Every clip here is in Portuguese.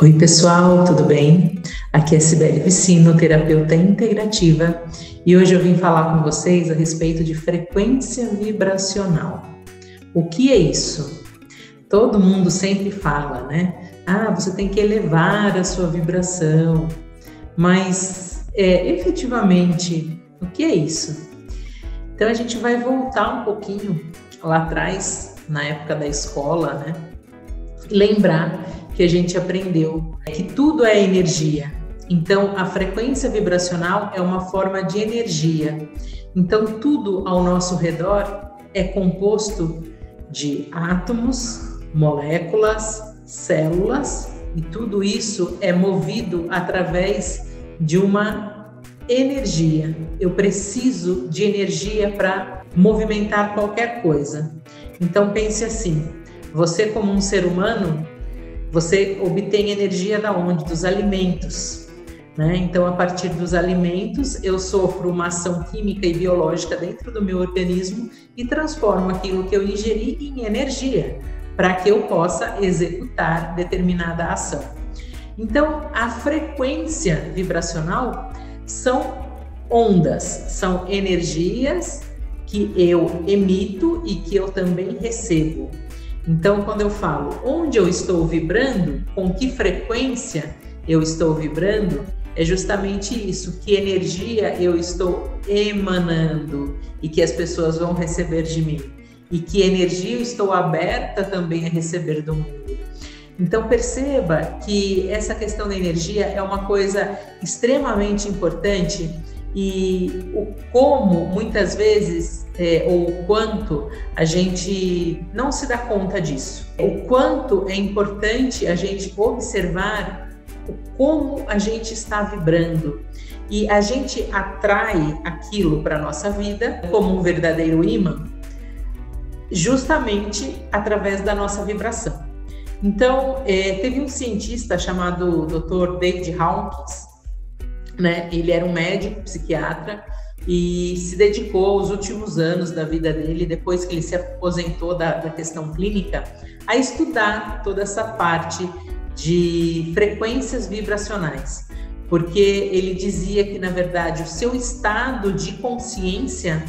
Oi, pessoal, tudo bem? Aqui é Cibele Vicino, terapeuta integrativa, e hoje eu vim falar com vocês a respeito de frequência vibracional. O que é isso? Todo mundo sempre fala, né? Você tem que elevar a sua vibração, mas efetivamente, o que é isso? Então a gente vai voltar um pouquinho lá atrás, na época da escola, né? Lembrar que a gente aprendeu que tudo é energia. Então, a frequência vibracional é uma forma de energia. Então, tudo ao nosso redor é composto de átomos, moléculas, células, e tudo isso é movido através de uma energia. Eu preciso de energia para movimentar qualquer coisa. Então, pense assim: você, como um ser humano, você obtém energia da onde? Dos alimentos, né? Então, a partir dos alimentos, eu sofro uma ação química e biológica dentro do meu organismo e transformo aquilo que eu ingeri em energia, para que eu possa executar determinada ação. Então, a frequência vibracional são ondas, são energias que eu emito e que eu também recebo. Então, quando eu falo onde eu estou vibrando, com que frequência eu estou vibrando, é justamente isso, que energia eu estou emanando e que as pessoas vão receber de mim, e que energia eu estou aberta também a receber do mundo. Então, perceba que essa questão da energia é uma coisa extremamente importante, e como muitas vezes, ou o quanto a gente não se dá conta disso. O quanto é importante a gente observar como a gente está vibrando. E a gente atrai aquilo para a nossa vida como um verdadeiro imã, justamente através da nossa vibração. Então, teve um cientista chamado Dr. David Hawkins, né? Ele era um médico, psiquiatra, e se dedicou os últimos anos da vida dele, depois que ele se aposentou da questão clínica, a estudar toda essa parte de frequências vibracionais, porque ele dizia que, na verdade, o seu estado de consciência,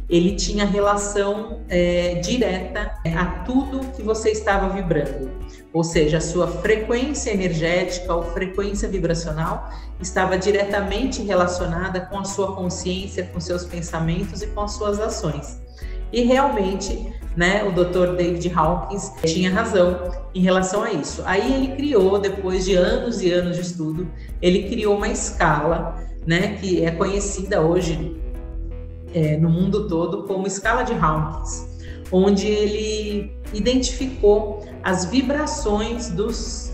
ele tinha relação direta a tudo que você estava vibrando. Ou seja, a sua frequência energética ou frequência vibracional estava diretamente relacionada com a sua consciência, com seus pensamentos e com as suas ações. E realmente, né, o Dr. David Hawkins tinha razão em relação a isso. Aí ele criou, depois de anos e anos de estudo, ele criou uma escala, né, que é conhecida hoje no mundo todo como escala de Hawkins, onde ele identificou as vibrações dos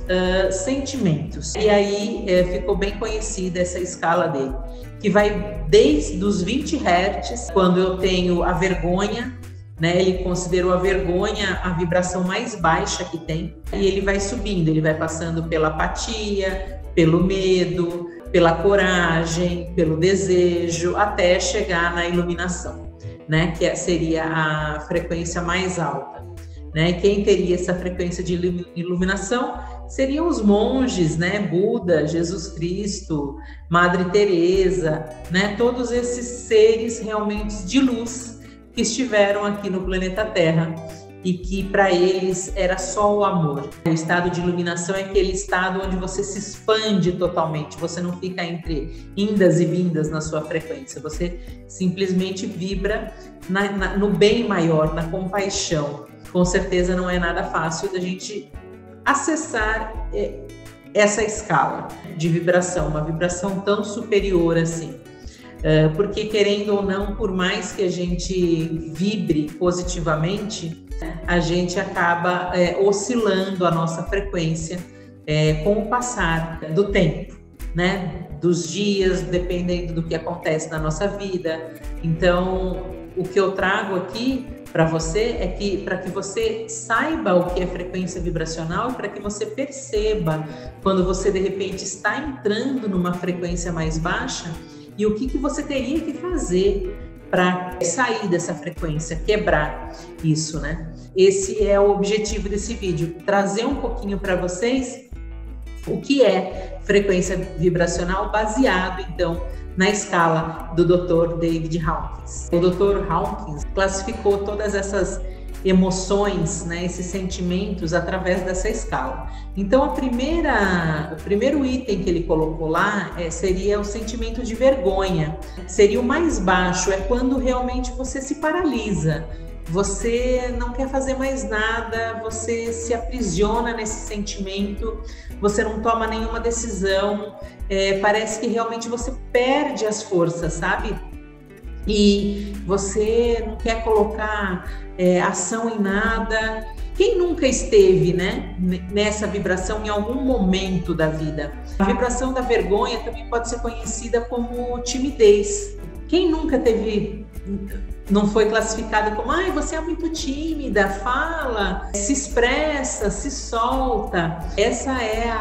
sentimentos. E aí ficou bem conhecida essa escala dele, que vai desde os 20 Hz, quando eu tenho a vergonha, né? Ele considerou a vergonha a vibração mais baixa que tem, e ele vai subindo, ele vai passando pela apatia, pelo medo, pela coragem, pelo desejo, até chegar na iluminação, né? Que seria a frequência mais alta, né? E quem teria essa frequência de iluminação seriam os monges, né? Buda, Jesus Cristo, Madre Teresa, né? Todos esses seres realmente de luz que estiveram aqui no planeta Terra, e que para eles era só o amor. O estado de iluminação é aquele estado onde você se expande totalmente, você não fica entre indas e vindas na sua frequência, você simplesmente vibra no bem maior, na compaixão. Com certeza não é nada fácil da gente acessar essa escala de vibração, uma vibração tão superior assim. Porque, querendo ou não, por mais que a gente vibre positivamente, a gente acaba oscilando a nossa frequência com o passar do tempo, né? Dos dias, dependendo do que acontece na nossa vida. Então, o que eu trago aqui para você é que, para que você saiba o que é frequência vibracional e para que você perceba quando você de repente está entrando numa frequência mais baixa e o que você teria que fazer para sair dessa frequência, quebrar isso, né? Esse é o objetivo desse vídeo, trazer um pouquinho para vocês O que é frequência vibracional? Baseado, então, na escala do Dr. David Hawkins. O Dr. Hawkins classificou todas essas emoções, né, esses sentimentos através dessa escala. Então, o primeiro item que ele colocou lá seria o sentimento de vergonha. Seria o mais baixo, é quando realmente você se paralisa. Você não quer fazer mais nada, você se aprisiona nesse sentimento, você não toma nenhuma decisão, parece que realmente você perde as forças, sabe? E você não quer colocar ação em nada. Quem nunca esteve, né, nessa vibração em algum momento da vida? A vibração da vergonha também pode ser conhecida como timidez. Quem nunca não foi classificada como, você é muito tímida, fala, se expressa, se solta. Essa é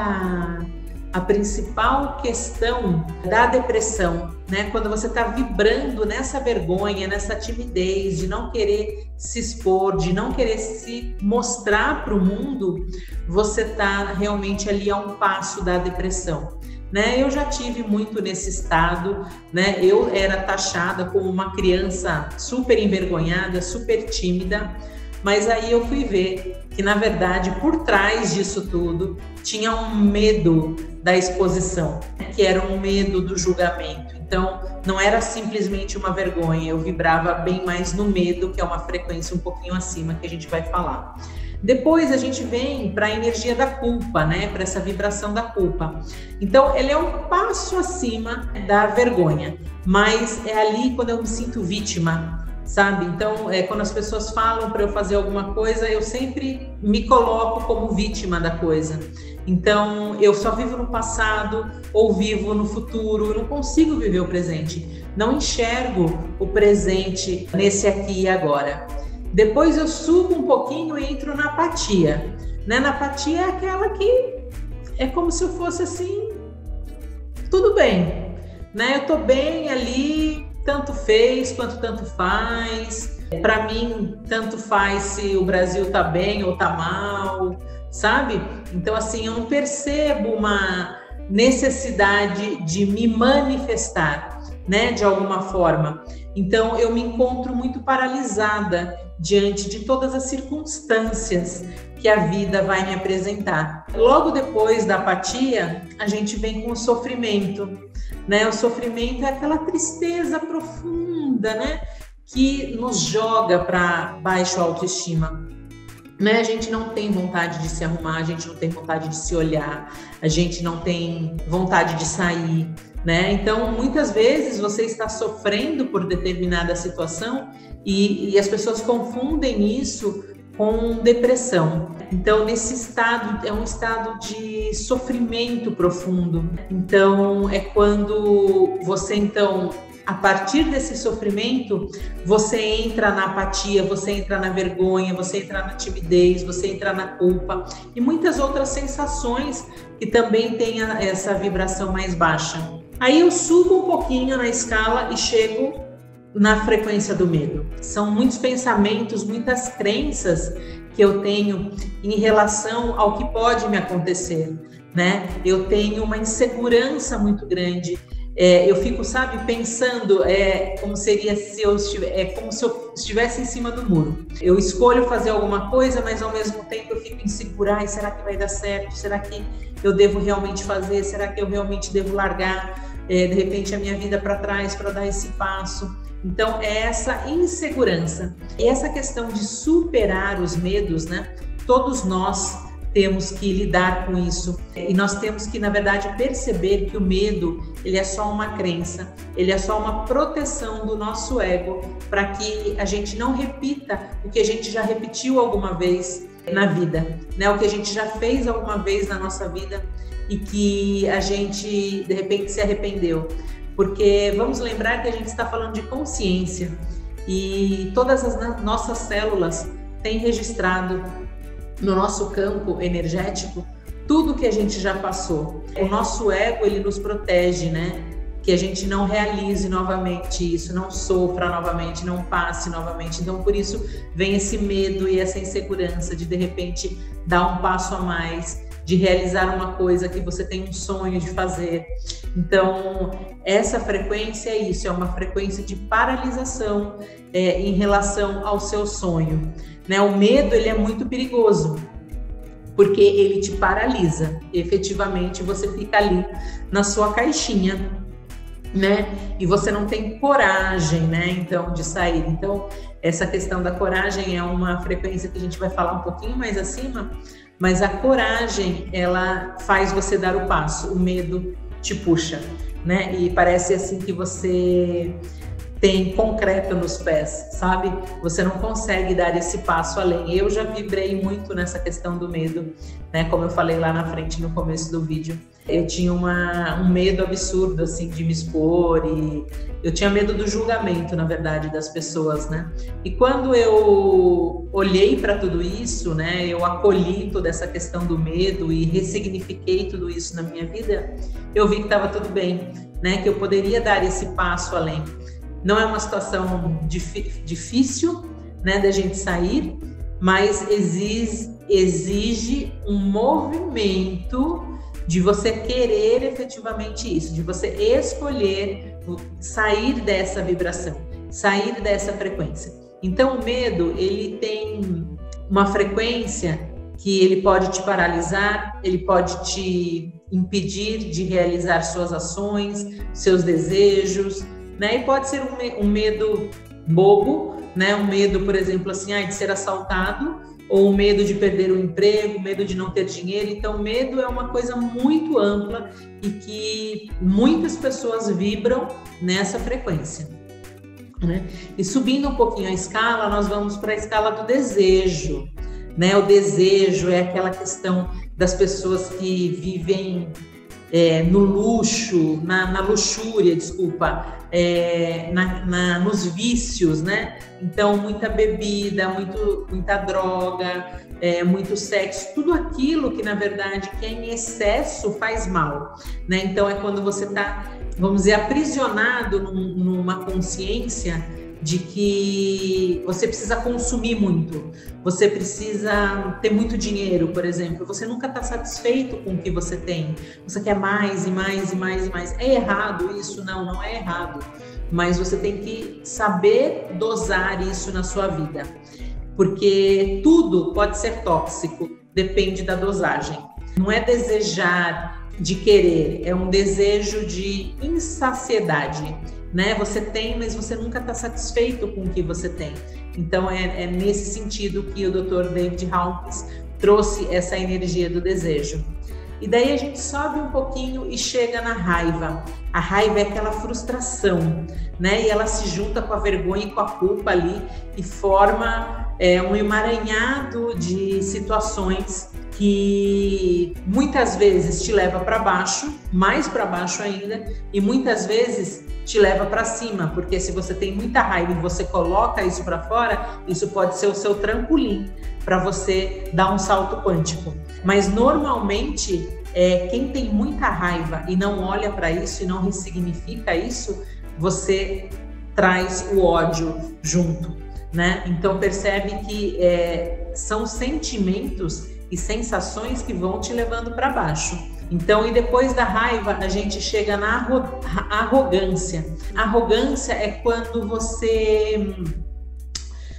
a principal questão da depressão, né? Quando você está vibrando nessa vergonha, nessa timidez, de não querer se expor, de não querer se mostrar para o mundo, você está realmente ali a um passo da depressão. Né? Eu já tive muito nesse estado, né? Eu era taxada como uma criança super envergonhada, super tímida, mas aí eu fui ver que, na verdade, por trás disso tudo, tinha um medo da exposição, que era um medo do julgamento. Então, não era simplesmente uma vergonha, eu vibrava bem mais no medo, que é uma frequência um pouquinho acima, que a gente vai falar. Depois a gente vem para a energia da culpa, né? Para essa vibração da culpa. Então, ele é um passo acima da vergonha, mas é ali quando eu me sinto vítima, sabe? Então, quando as pessoas falam para eu fazer alguma coisa, eu sempre me coloco como vítima da coisa. Então, eu só vivo no passado ou vivo no futuro, eu não consigo viver o presente. Não enxergo o presente nesse aqui e agora. Depois eu subo um pouquinho e entro na apatia. Né? Na apatia é aquela que é como se eu fosse assim, tudo bem. Né? Eu tô bem ali, tanto fez quanto tanto faz. Para mim, tanto faz se o Brasil tá bem ou tá mal, sabe? Então, assim, eu não percebo uma necessidade de me manifestar, né? De alguma forma. Então, eu me encontro muito paralisada diante de todas as circunstâncias que a vida vai me apresentar. Logo depois da apatia, a gente vem com o sofrimento, né? O sofrimento é aquela tristeza profunda, né? Que nos joga para baixo autoestima. Né? A gente não tem vontade de se arrumar, a gente não tem vontade de se olhar, a gente não tem vontade de sair, né? Então, muitas vezes você está sofrendo por determinada situação e as pessoas confundem isso com depressão. Então, nesse estado, é um estado de sofrimento profundo. Então, é quando você, então, a partir desse sofrimento, você entra na apatia, você entra na vergonha, você entra na timidez, você entra na culpa e muitas outras sensações que também têm essa vibração mais baixa. Aí eu subo um pouquinho na escala e chego na frequência do medo. São muitos pensamentos, muitas crenças que eu tenho em relação ao que pode me acontecer, né? Eu tenho uma insegurança muito grande. Eu fico, sabe, pensando como seria se eu como se eu estivesse em cima do muro. Eu escolho fazer alguma coisa, mas ao mesmo tempo eu fico insegura. Será que vai dar certo? Será que eu devo realmente fazer? Será que eu realmente devo largar, de repente, a minha vida para trás para dar esse passo? Então, é essa insegurança. E essa questão de superar os medos, né? Todos nós temos que lidar com isso e nós temos que, na verdade, perceber que o medo, ele é só uma crença, ele é só uma proteção do nosso ego para que a gente não repita o que a gente já repetiu alguma vez na vida, né? O que a gente já fez alguma vez na nossa vida e que a gente, de repente, se arrependeu. Porque vamos lembrar que a gente está falando de consciência e todas as nossas células têm registrado no nosso campo energético tudo que a gente já passou. O nosso ego, ele nos protege, né? Que a gente não realize novamente isso, não sofra novamente, não passe novamente. Então, por isso, vem esse medo e essa insegurança de repente, dar um passo a mais, de realizar uma coisa que você tem um sonho de fazer. Então, essa frequência é isso, é uma frequência de paralisação em relação ao seu sonho, né? O medo, ele é muito perigoso, porque ele te paralisa. Efetivamente, você fica ali na sua caixinha, né? E você não tem coragem, né? Então, de sair. Então, essa questão da coragem é uma frequência que a gente vai falar um pouquinho mais acima, mas a coragem, ela faz você dar o passo. O medo te puxa, né? E parece assim que você tem concreto nos pés, sabe? Você não consegue dar esse passo além. Eu já vibrei muito nessa questão do medo, né? Como eu falei lá na frente no começo do vídeo, eu tinha um medo absurdo, assim, de me expor, e eu tinha medo do julgamento, na verdade, das pessoas, né? E quando eu olhei para tudo isso, né? Eu acolhi toda essa questão do medo e ressignifiquei tudo isso na minha vida, eu vi que estava tudo bem, né? Que eu poderia dar esse passo além. Não é uma situação difícil, né, da gente sair, mas exige um movimento de você querer efetivamente isso, de você escolher sair dessa vibração, sair dessa frequência. Então, o medo, ele tem uma frequência que ele pode te paralisar, ele pode te impedir de realizar suas ações, seus desejos, né? E pode ser um medo bobo, né? Um medo, por exemplo, assim, de ser assaltado, ou um medo de perder o emprego, medo de não ter dinheiro. Então, medo é uma coisa muito ampla e que muitas pessoas vibram nessa frequência, né? E subindo um pouquinho a escala, nós vamos para a escala do desejo, né? O desejo é aquela questão das pessoas que vivem no luxo, na luxúria, desculpa, nos vícios, né? Então, muita bebida, muita droga, muito sexo, tudo aquilo que, na verdade, que é em excesso faz mal, né? Então, é quando você está, vamos dizer, aprisionado numa consciência de que você precisa consumir muito, você precisa ter muito dinheiro, por exemplo, você nunca está satisfeito com o que você tem, você quer mais e mais e mais e mais. É errado isso? Não é errado, mas você tem que saber dosar isso na sua vida, porque tudo pode ser tóxico, depende da dosagem. Não é desejar de querer, é um desejo de insaciedade, né? Você tem, mas você nunca está satisfeito com o que você tem. Então, é nesse sentido que o Dr. David Hawkins trouxe essa energia do desejo. E daí a gente sobe um pouquinho e chega na raiva. A raiva é aquela frustração, né? E ela se junta com a vergonha e com a culpa ali e forma um emaranhado de situações que muitas vezes te leva para baixo, mais para baixo ainda, e muitas vezes te leva para cima, porque se você tem muita raiva e você coloca isso para fora, isso pode ser o seu trampolim para você dar um salto quântico. Mas normalmente, quem tem muita raiva e não olha para isso e não ressignifica isso, você traz o ódio junto, né? Então percebe que são sentimentos e sensações que vão te levando para baixo. Então, e depois da raiva, a gente chega na arrogância. A arrogância é quando você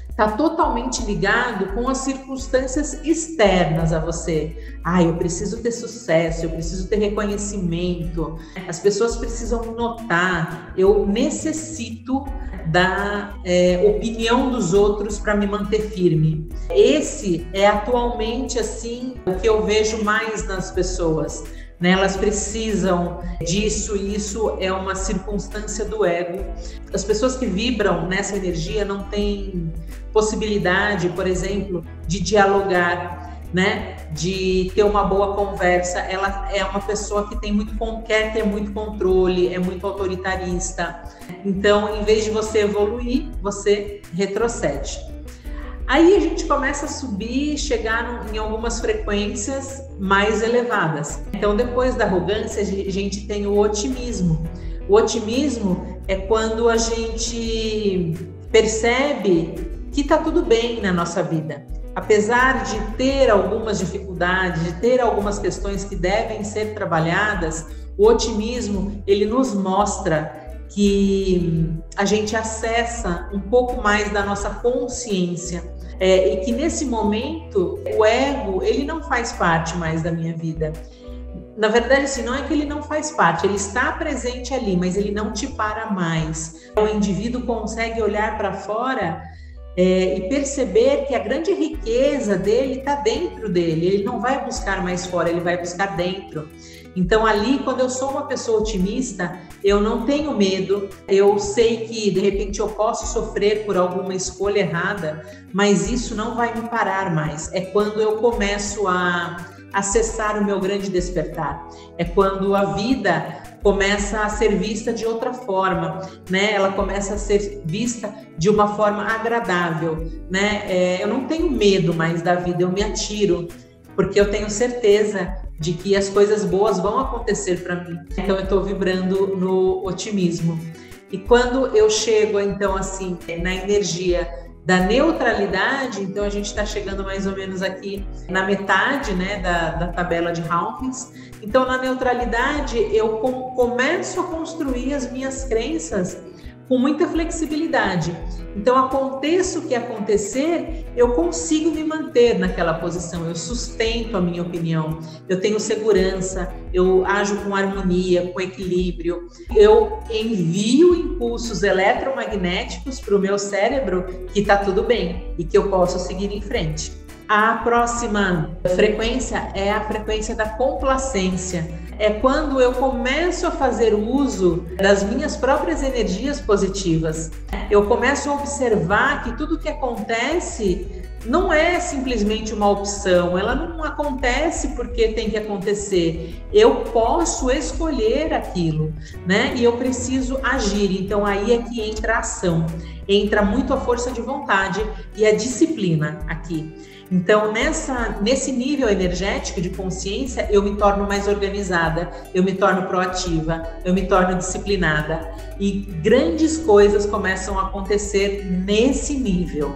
está totalmente ligado com as circunstâncias externas a você. Eu preciso ter sucesso, eu preciso ter reconhecimento, as pessoas precisam me notar, eu necessito da opinião dos outros para me manter firme. Esse é atualmente assim o que eu vejo mais nas pessoas, né? Elas precisam disso, e isso é uma circunstância do ego. As pessoas que vibram nessa energia não têm possibilidade, por exemplo, de dialogar, né? De ter uma boa conversa. Ela é uma pessoa que quer ter muito controle, é muito autoritarista. Então, em vez de você evoluir, você retrocede. Aí a gente começa a subir, chegar em algumas frequências mais elevadas. Então, depois da arrogância, a gente tem o otimismo. O otimismo é quando a gente percebe que tá tudo bem na nossa vida, apesar de ter algumas dificuldades, de ter algumas questões que devem ser trabalhadas, o otimismo, ele nos mostra que a gente acessa um pouco mais da nossa consciência, e que nesse momento o ego, ele não faz parte mais da minha vida. Na verdade, assim, não é que ele não faz parte, ele está presente ali, mas ele não te para mais. O indivíduo consegue olhar para fora e perceber que a grande riqueza dele está dentro dele. Ele não vai buscar mais fora, ele vai buscar dentro. Então ali, quando eu sou uma pessoa otimista, eu não tenho medo, eu sei que de repente eu posso sofrer por alguma escolha errada, mas isso não vai me parar mais. É quando eu começo a acessar o meu grande despertar. É quando a vida começa a ser vista de outra forma, né? Ela começa a ser vista de uma forma agradável, né? Eu não tenho medo mais da vida, eu me atiro, porque eu tenho certeza de que as coisas boas vão acontecer para mim. Então eu estou vibrando no otimismo. E quando eu chego, então, assim, na energia da neutralidade, então a gente está chegando mais ou menos aqui na metade, né, da tabela de Hawkins. Então, na neutralidade, eu começo a construir as minhas crenças com muita flexibilidade. Então, aconteça o que acontecer, eu consigo me manter naquela posição, eu sustento a minha opinião, eu tenho segurança, eu ajo com harmonia, com equilíbrio, eu envio impulsos eletromagnéticos para o meu cérebro que está tudo bem e que eu posso seguir em frente. A próxima frequência é a frequência da complacência. É quando eu começo a fazer uso das minhas próprias energias positivas. Eu começo a observar que tudo que acontece não é simplesmente uma opção, ela não acontece porque tem que acontecer. Eu posso escolher aquilo, né? E eu preciso agir. Então aí é que entra a ação, entra muito a força de vontade e a disciplina aqui. Então, nesse nível energético de consciência, eu me torno mais organizada, eu me torno proativa, eu me torno disciplinada e grandes coisas começam a acontecer nesse nível,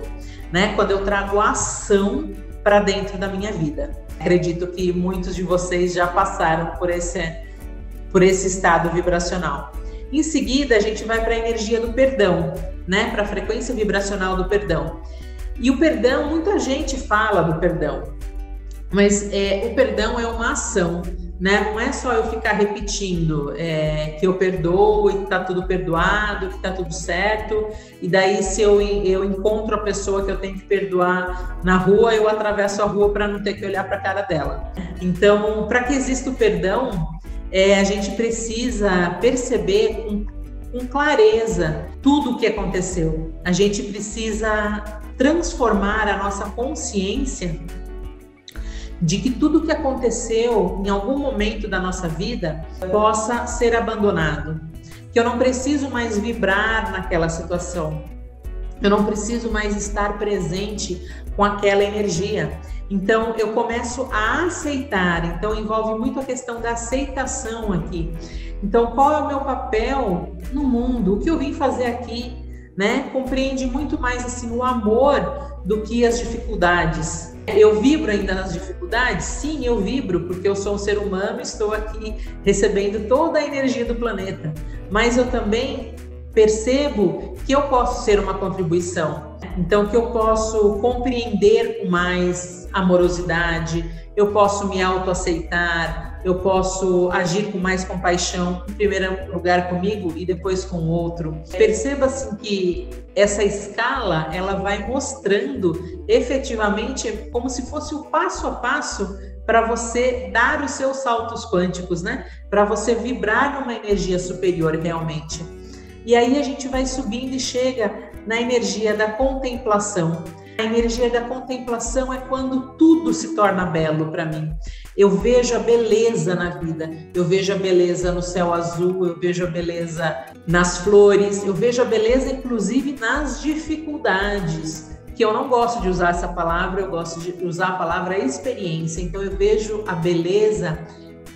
né? Quando eu trago a ação para dentro da minha vida. Acredito que muitos de vocês já passaram por esse estado vibracional. Em seguida, a gente vai para a energia do perdão, né? Para a frequência vibracional do perdão. E o perdão, muita gente fala do perdão, mas o perdão é uma ação, né? Não é só eu ficar repetindo que eu perdoo e que está tudo perdoado, que está tudo certo, e daí se eu encontro a pessoa que eu tenho que perdoar na rua, eu atravesso a rua para não ter que olhar para a cara dela. Então, para que exista o perdão, a gente precisa perceber com clareza tudo o que aconteceu. A gente precisa transformar a nossa consciência de que tudo que aconteceu em algum momento da nossa vida possa ser abandonado, que eu não preciso mais vibrar naquela situação, eu não preciso mais estar presente com aquela energia. Então eu começo a aceitar, então envolve muito a questão da aceitação aqui. Então qual é o meu papel no mundo? O que eu vim fazer aqui? Né? Compreende muito mais assim o amor do que as dificuldades. Eu vibro ainda nas dificuldades? Sim, eu vibro, porque eu sou um ser humano e estou aqui recebendo toda a energia do planeta. Mas eu também percebo que eu posso ser uma contribuição. Então, que eu posso compreender com mais amorosidade, eu posso me autoaceitar, eu posso agir com mais compaixão, em primeiro lugar comigo e depois com o outro. Perceba assim que essa escala, ela vai mostrando efetivamente como se fosse o passo a passo para você dar os seus saltos quânticos, né? Para você vibrar numa energia superior realmente. E aí a gente vai subindo e chega na energia da contemplação. A energia da contemplação é quando tudo se torna belo para mim. Eu vejo a beleza na vida, eu vejo a beleza no céu azul, eu vejo a beleza nas flores, eu vejo a beleza inclusive nas dificuldades, que eu não gosto de usar essa palavra, eu gosto de usar a palavra experiência. Então eu vejo a beleza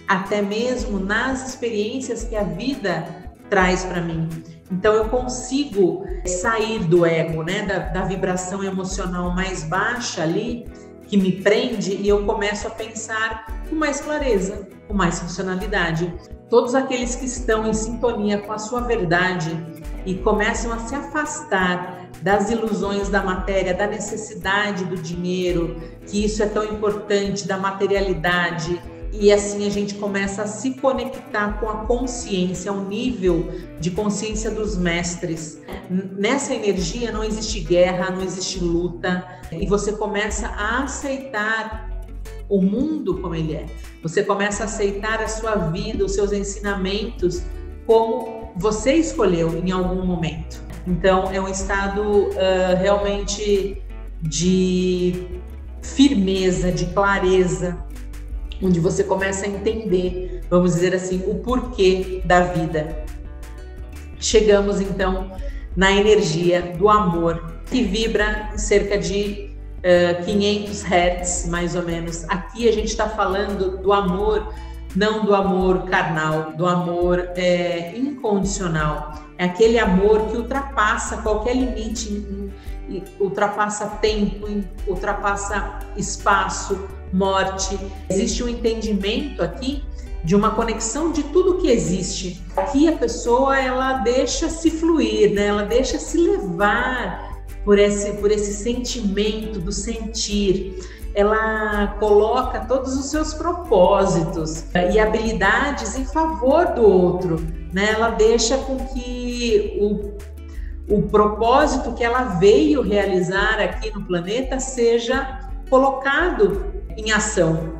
até mesmo nas experiências que a vida traz para mim. Então eu consigo sair do ego, né, da vibração emocional mais baixa ali, que me prende, e eu começo a pensar com mais clareza, com mais funcionalidade. Todos aqueles que estão em sintonia com a sua verdade e começam a se afastar das ilusões da matéria, da necessidade do dinheiro, que isso é tão importante, da materialidade, e assim a gente começa a se conectar com a consciência, ao nível de consciência dos mestres. Nessa energia não existe guerra, não existe luta, e você começa a aceitar o mundo como ele é. Você começa a aceitar a sua vida, os seus ensinamentos como você escolheu em algum momento. Então é um estado realmente de firmeza, de clareza, onde você começa a entender, vamos dizer assim, o porquê da vida. Chegamos então na energia do amor, que vibra cerca de 500 Hz, mais ou menos. Aqui a gente está falando do amor, não do amor carnal, do amor incondicional. É aquele amor que ultrapassa qualquer limite, ultrapassa tempo, ultrapassa espaço, morte. Existe um entendimento aqui de uma conexão de tudo que existe. Aqui a pessoa, ela deixa se fluir, né? Ela deixa se levar por esse sentimento do sentir. Ela coloca todos os seus propósitos e habilidades em favor do outro, né? Ela deixa com que o propósito que ela veio realizar aqui no planeta seja colocado em ação,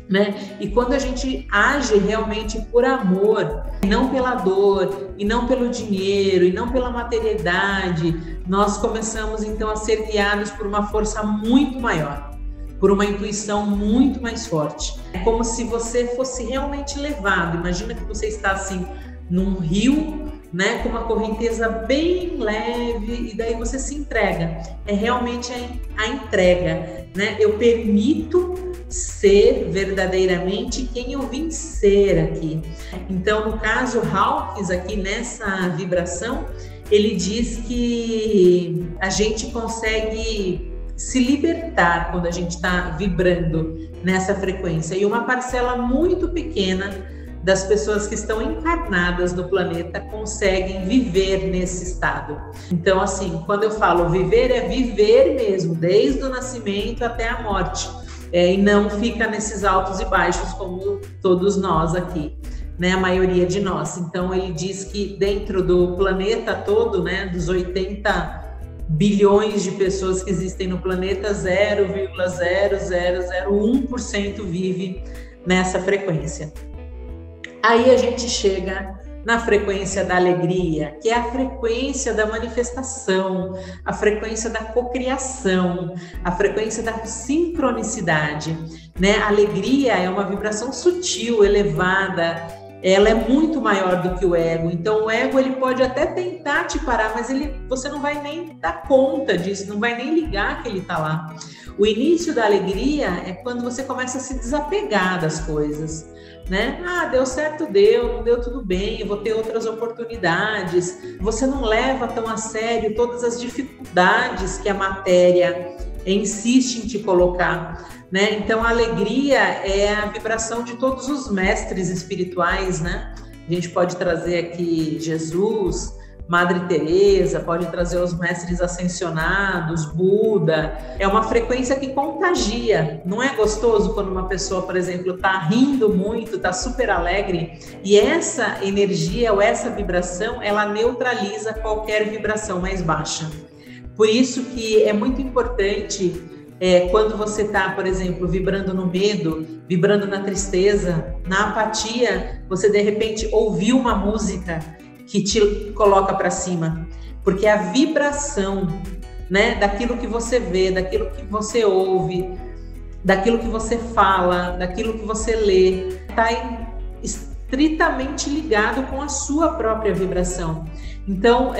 né? E quando a gente age realmente por amor, e não pela dor, e não pelo dinheiro, e não pela materialidade, nós começamos então a ser guiados por uma força muito maior, por uma intuição muito mais forte. É como se você fosse realmente levado. Imagina que você está assim num rio, né, com uma correnteza bem leve, e daí você se entrega. É realmente a entrega, né? Eu permito ser verdadeiramente quem eu vim ser aqui. Então, no caso, Hawkins aqui nessa vibração, ele diz que a gente consegue se libertar quando a gente está vibrando nessa frequência. E uma parcela muito pequena das pessoas que estão encarnadas no planeta conseguem viver nesse estado. Então, assim, quando eu falo viver, é viver mesmo, desde o nascimento até a morte. E não fica nesses altos e baixos como todos nós aqui, né? A maioria de nós. Então, ele diz que dentro do planeta todo, né, dos 80 bilhões de pessoas que existem no planeta, 0,0001% vive nessa frequência. Aí a gente chega na frequência da alegria, que é a frequência da manifestação, a frequência da cocriação, a frequência da sincronicidade, né? A alegria é uma vibração sutil, elevada, ela é muito maior do que o ego. Então o ego, ele pode até tentar te parar, mas você não vai nem dar conta disso, não vai nem ligar que ele está lá. O início da alegria é quando você começa a se desapegar das coisas, né? Ah, deu certo, não deu, tudo bem, eu vou ter outras oportunidades. Você não leva tão a sério todas as dificuldades que a matéria insiste em te colocar, né? Então a alegria é a vibração de todos os mestres espirituais, né? A gente pode trazer aqui Jesus, Madre Teresa, pode trazer os mestres ascensionados, Buda. É uma frequência que contagia. Não é gostoso quando uma pessoa, por exemplo, está rindo muito, está super alegre, e essa energia ou essa vibração, ela neutraliza qualquer vibração mais baixa. Por isso que é muito importante quando você está, por exemplo, vibrando no medo, vibrando na tristeza, na apatia, você de repente ouviu uma música que te coloca para cima, porque a vibração, né, daquilo que você vê, daquilo que você ouve, daquilo que você fala, daquilo que você lê, está estritamente ligado com a sua própria vibração. Então,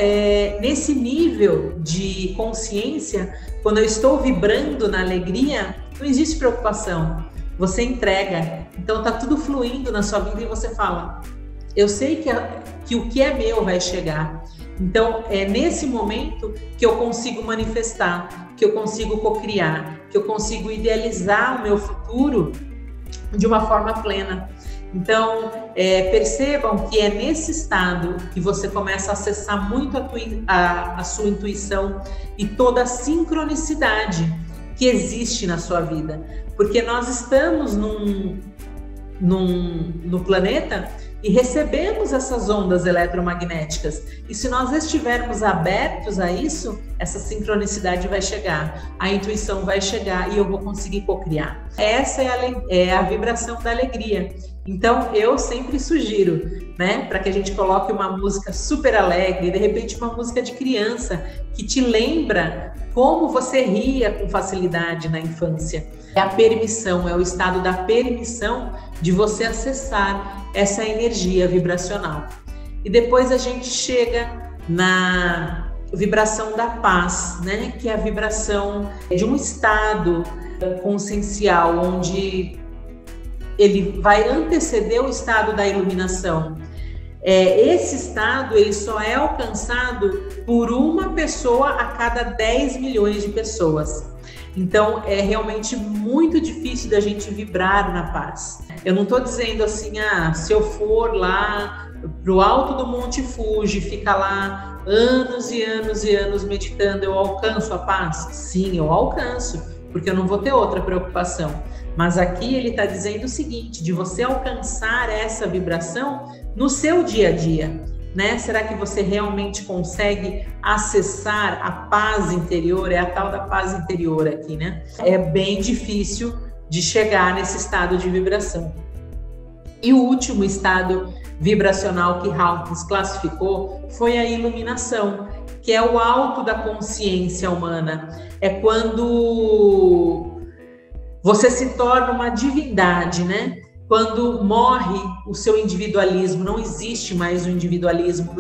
nesse nível de consciência, quando eu estou vibrando na alegria, não existe preocupação, você entrega. Então está tudo fluindo na sua vida e você fala: eu sei que o que é meu vai chegar. Então, é nesse momento que eu consigo manifestar, que eu consigo cocriar, que eu consigo idealizar o meu futuro de uma forma plena. Então, percebam que é nesse estado que você começa a acessar muito a sua intuição e toda a sincronicidade que existe na sua vida. Porque nós estamos no planeta e recebemos essas ondas eletromagnéticas. E se nós estivermos abertos a isso, essa sincronicidade vai chegar, a intuição vai chegar e eu vou conseguir cocriar. Essa é a vibração da alegria. Então, eu sempre sugiro, né, para que a gente coloque uma música super alegre, de repente uma música de criança, que te lembra como você ria com facilidade na infância. É a permissão, é o estado da permissão de você acessar essa energia vibracional. E depois a gente chega na vibração da paz, né, que é a vibração de um estado consciencial, onde ele vai anteceder o estado da iluminação. Esse estado ele só é alcançado por uma pessoa a cada 10 milhões de pessoas. Então, é realmente muito difícil da gente vibrar na paz. Eu não estou dizendo assim, se eu for lá pro alto do Monte Fuji, ficar lá anos e anos e anos meditando, eu alcanço a paz? Sim, eu alcanço, porque eu não vou ter outra preocupação. Mas aqui ele está dizendo o seguinte, de você alcançar essa vibração no seu dia a dia, né? Será que você realmente consegue acessar a paz interior? É a tal da paz interior aqui, né? É bem difícil de chegar nesse estado de vibração. E o último estado vibracional que Hawkins classificou foi a iluminação, que é o alto da consciência humana. É quando você se torna uma divindade, né? Quando morre o seu individualismo, não existe mais o individualismo,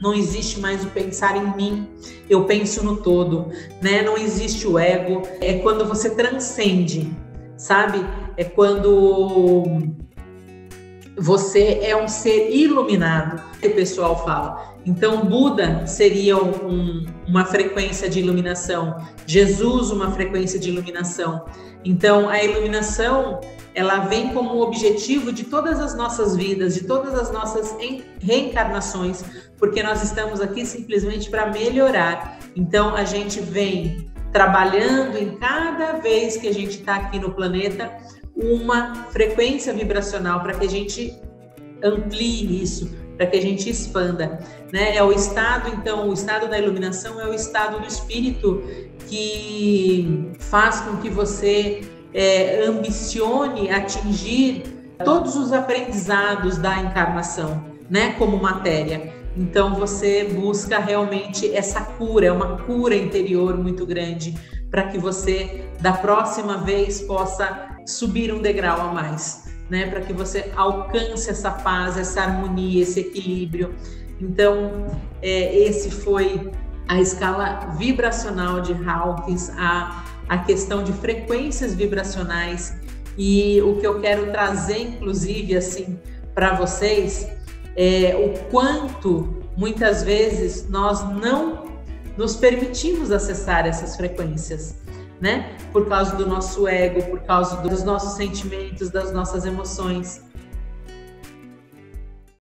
não existe mais o pensar em mim, eu penso no todo, né? Não existe o ego, é quando você transcende, sabe? É quando você é um ser iluminado, que o pessoal fala. Então, Buda seria uma frequência de iluminação, Jesus uma frequência de iluminação. Então, a iluminação, ela vem como objetivo de todas as nossas vidas, de todas as nossas reencarnações, porque nós estamos aqui simplesmente para melhorar. Então, a gente vem trabalhando em cada vez que a gente está aqui no planeta, uma frequência vibracional para que a gente amplie isso, para que a gente expanda, né? É o estado, então, o estado da iluminação é o estado do espírito que faz com que você ambicione atingir todos os aprendizados da encarnação, né? Como matéria. Então, você busca realmente essa cura, é uma cura interior muito grande, para que você, da próxima vez, possa subir um degrau a mais, né? Para que você alcance essa paz, essa harmonia, esse equilíbrio. Então, esse foi a escala vibracional de Hawkins, a questão de frequências vibracionais. E o que eu quero trazer, inclusive, assim, para vocês, é o quanto, muitas vezes, nós não nos permitimos acessar essas frequências, né? Por causa do nosso ego, por causa dos nossos sentimentos, das nossas emoções.